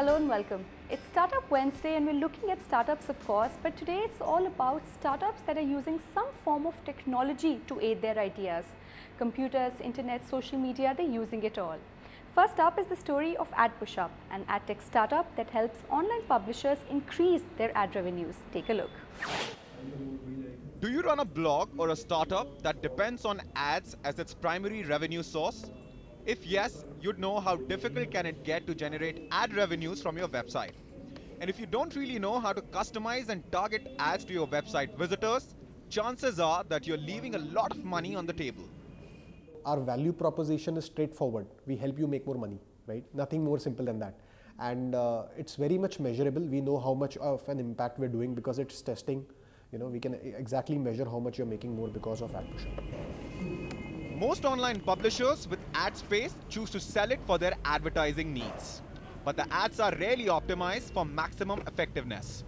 Hello and welcome. It's Startup Wednesday and we're looking at startups, of course, but today it's all about startups that are using some form of technology to aid their ideas. Computers, internet, social media, they're using it all. First up is the story of AdPushUp, an ad tech startup that helps online publishers increase their ad revenues. Take a look. Do you run a blog or a startup that depends on ads as its primary revenue source? If yes, you'd know how difficult can it get to generate ad revenues from your website. And if you don't really know how to customize and target ads to your website visitors, chances are that you're leaving a lot of money on the table. Our value proposition is straightforward. We help you make more money, right? Nothing more simple than that. And it's very much measurable. We know how much of an impact we're doing because it's testing. You know, we can exactly measure how much you're making more because of AdPushUp. Most online publishers with ad space choose to sell it for their advertising needs. But the ads are rarely optimized for maximum effectiveness.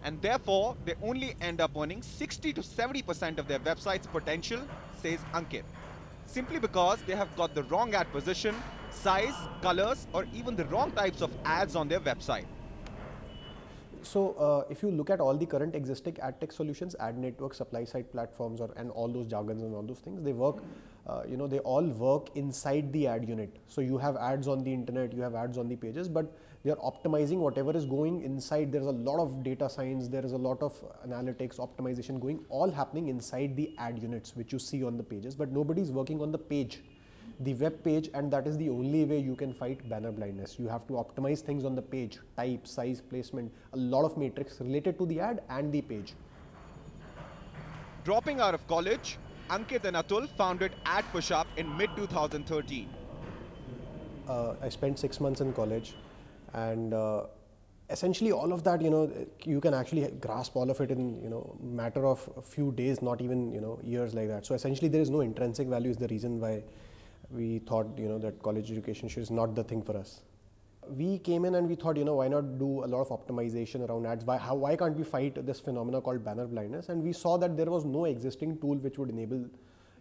And therefore, they only end up earning 60 to 70% of their website's potential, says Ankit. Simply because they have got the wrong ad position, size, colors, or even the wrong types of ads on their website. So if you look at all the current existing ad tech solutions, ad network, supply side platforms, and all those jargons and all those things, they work, they all work inside the ad unit. So you have ads on the internet, you have ads on the pages, but they are optimizing whatever is going inside. There's a lot of data science, there is a lot of analytics, optimization going, all happening inside the ad units, which you see on the pages, but nobody's working on the page. The web page, and that is the only way you can fight banner blindness. You have to optimize things on the page, type, size, placement, a lot of metrics related to the ad and the page. Dropping out of college, Ankit and Atul founded AdPushUp in mid-2013. I spent 6 months in college, and essentially all of that, you can actually grasp all of it in, matter of a few days, not even, years like that. So essentially there is no intrinsic value is the reason why we thought, that college education is not the thing for us. We came in and we thought, why not do a lot of optimization around ads? Why can't we fight this phenomena called banner blindness? And we saw that there was no existing tool which would enable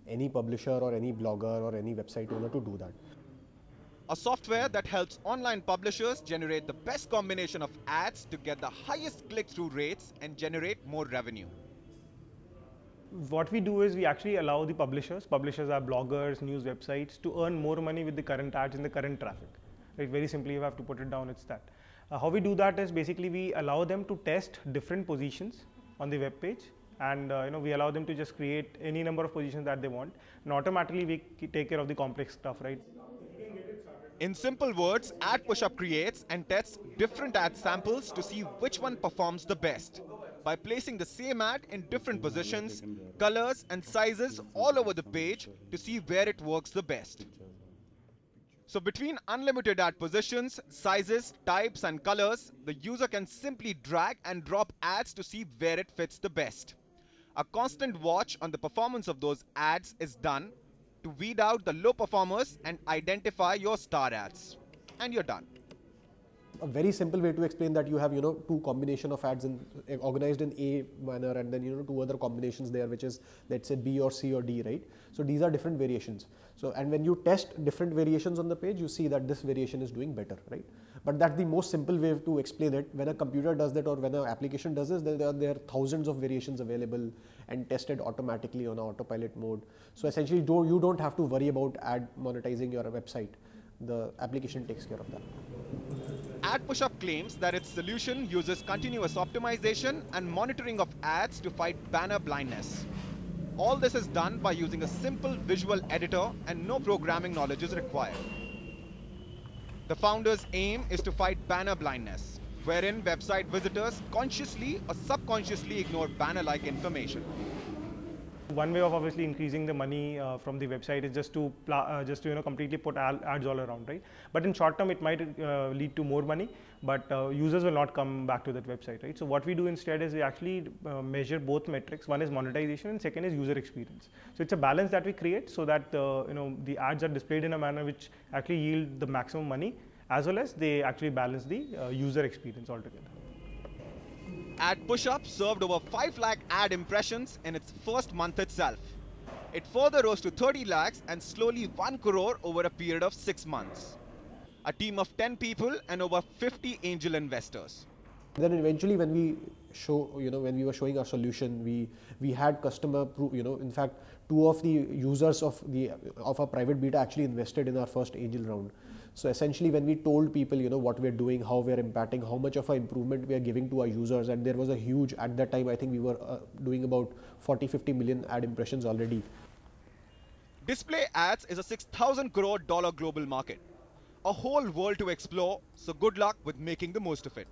any publisher or any blogger or any website owner to do that. A software that helps online publishers generate the best combination of ads to get the highest click-through rates and generate more revenue. What we do is we actually allow the publishers are bloggers, news websites, to earn more money with the current ads in the current traffic. Right? Very simply, you have to put it down, it's that. How we do that is basically we allow them to test different positions on the web page, and we allow them to just create any number of positions that they want, and automatically we take care of the complex stuff, right? In simple words, AdPushUp creates and tests different ad samples to see which one performs the best, by placing the same ad in different positions, colors and sizes all over the page to see where it works the best. So between unlimited ad positions, sizes, types and colors, the user can simply drag and drop ads to see where it fits the best. A constant watch on the performance of those ads is done to weed out the low performers and identify your star ads. And you're done. A very simple way to explain that, you have two combination of ads organized in A manner, and then two other combinations there, which is, let's say, B or C or D, right? So these are different variations. So, and when you test different variations on the page, you see that this variation is doing better, right? But that's the most simple way to explain it. When a computer does that or when an application does this, there are thousands of variations available and tested automatically on autopilot mode. So essentially, you don't have to worry about ad monetizing your website. The application takes care of that. AdPushUp claims that its solution uses continuous optimization and monitoring of ads to fight banner blindness. All this is done by using a simple visual editor, and no programming knowledge is required. The founder's aim is to fight banner blindness, wherein website visitors consciously or subconsciously ignore banner-like information. One way of obviously increasing the money from the website is just to completely put ads all around, right? But in short term, it might lead to more money, but users will not come back to that website, right? So what we do instead is we actually measure both metrics. One is monetization, and second is user experience. So it's a balance that we create so that the ads are displayed in a manner which actually yield the maximum money, as well as they actually balance the user experience altogether. AdPushUp served over 5 lakh ad impressions in its first month itself. It further rose to 30 lakhs and slowly 1 crore over a period of 6 months. a team of 10 people and over 50 angel investors. Then eventually when we when we were showing our solution, we had customer proof, in fact, 2 of the users of our private beta actually invested in our first angel round. So essentially when we told people, what we're doing, how we're impacting, how much of an improvement we are giving to our users, and there was a huge, at that time, I think we were doing about 40-50 million ad impressions already. Display ads is a $6,000 crore global market. A whole world to explore, so good luck with making the most of it.